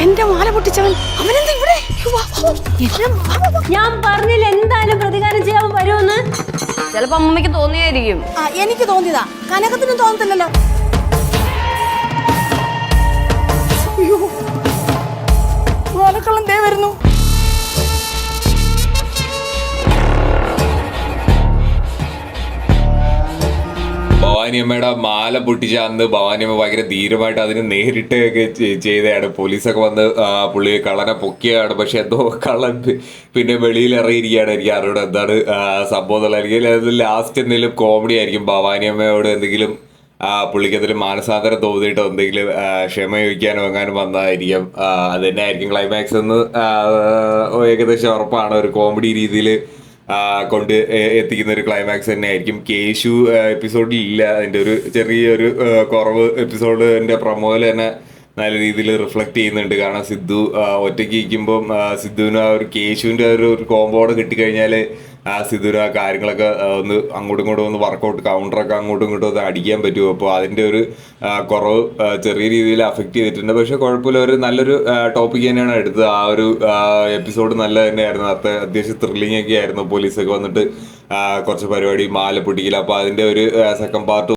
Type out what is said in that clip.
എന്റെ മാല പൊട്ടിച്ചവൻ അവനെന്താ ഇവിടെ? ഞാൻ പറഞ്ഞില്ല എന്തായാലും പ്രതികാരം ചെയ്യാൻ വരുമെന്ന്. ചിലപ്പോ അമ്മമ്മയ്ക്ക് തോന്നിയായിരിക്കും. എനിക്ക് തോന്നിയതാ, കനകത്തിനും തോന്നത്തില്ലല്ലോ. അയ്യോ, മാലക്കള്ളം ദേ വരുന്നു. ഭവാനിയമ്മയുടെ മാല പൊട്ടിച്ച അന്ന് ഭവാനിയമ്മ ഭയങ്കര ധീരമായിട്ട് അതിന് നേരിട്ട് ചെയ്തതാണ്. പോലീസൊക്കെ വന്ന് പുള്ളിയെ കള്ളനെ പൊക്കിയാണ്. പക്ഷെ എന്തോ കള്ളൻ പിന്നെ വെളിയിൽ ഇറങ്ങിയിരിക്കുകയാണ്. എനിക്ക് അറിവിടെ എന്താണ് സംഭവം എന്നുള്ള. എനിക്ക് ലാസ്റ്റ് എന്തെങ്കിലും കോമഡി ആയിരിക്കും. ഭവാനിയമ്മയോട് എന്തെങ്കിലും പുള്ളിക്ക് എന്തെങ്കിലും മാനസാന്തരം തോന്നിയിട്ടോ എന്തെങ്കിലും ക്ഷമ ചോദിക്കാനോ എങ്ങാനും വന്നതായിരിക്കും. അത് തന്നെ ആയിരിക്കും ക്ലൈമാക്സ് എന്ന് ഏകദേശം ഉറപ്പാണ്. ഒരു കോമഡി രീതിയിൽ കൊണ്ട് എത്തിക്കുന്ന ഒരു ക്ലൈമാക്സ് തന്നെ ആയിരിക്കും. കേശു എപ്പിസോഡിൽ ഇല്ല. അതിൻ്റെ ഒരു ചെറിയൊരു കുറവ് എപ്പിസോഡിൻ്റെ പ്രൊമോയിൽ തന്നെ നല്ല രീതിയിൽ റിഫ്ലക്റ്റ് ചെയ്യുന്നുണ്ട്. കാരണം സിദ്ധു ഒറ്റയ്ക്ക് ഇരിക്കുമ്പം സിദ്ധുവിന് ആ ഒരു കേശുവിൻ്റെ ഒരു കോമ്പോടെ കിട്ടിക്കഴിഞ്ഞാൽ സിദ്ധുവിന് ആ കാര്യങ്ങളൊക്കെ ഒന്ന് അങ്ങോട്ടും ഇങ്ങോട്ടും ഒന്ന് വർക്കൗട്ട് കൗണ്ടറൊക്കെ അങ്ങോട്ടും ഇങ്ങോട്ടും ഒന്ന് അടിക്കാൻ പറ്റുമോ. അപ്പോൾ അതിൻ്റെ ഒരു കുറവ് ചെറിയ രീതിയിൽ അഫക്റ്റ് ചെയ്തിട്ടുണ്ട്. പക്ഷേ കുഴപ്പമില്ല, ഒരു നല്ലൊരു ടോപ്പിക് തന്നെയാണ് എടുത്തത്. ആ ഒരു എപ്പിസോഡ് നല്ല തന്നെയായിരുന്നു. അത്യാവശ്യം ത്രില്ലിംഗ് ഒക്കെ ആയിരുന്നു. പോലീസൊക്കെ വന്നിട്ട് കുറച്ച് പരിപാടി മാല പൊട്ടിക്കില്ല. അപ്പോൾ അതിൻ്റെ ഒരു സെക്കൻഡ് പാർട്ട്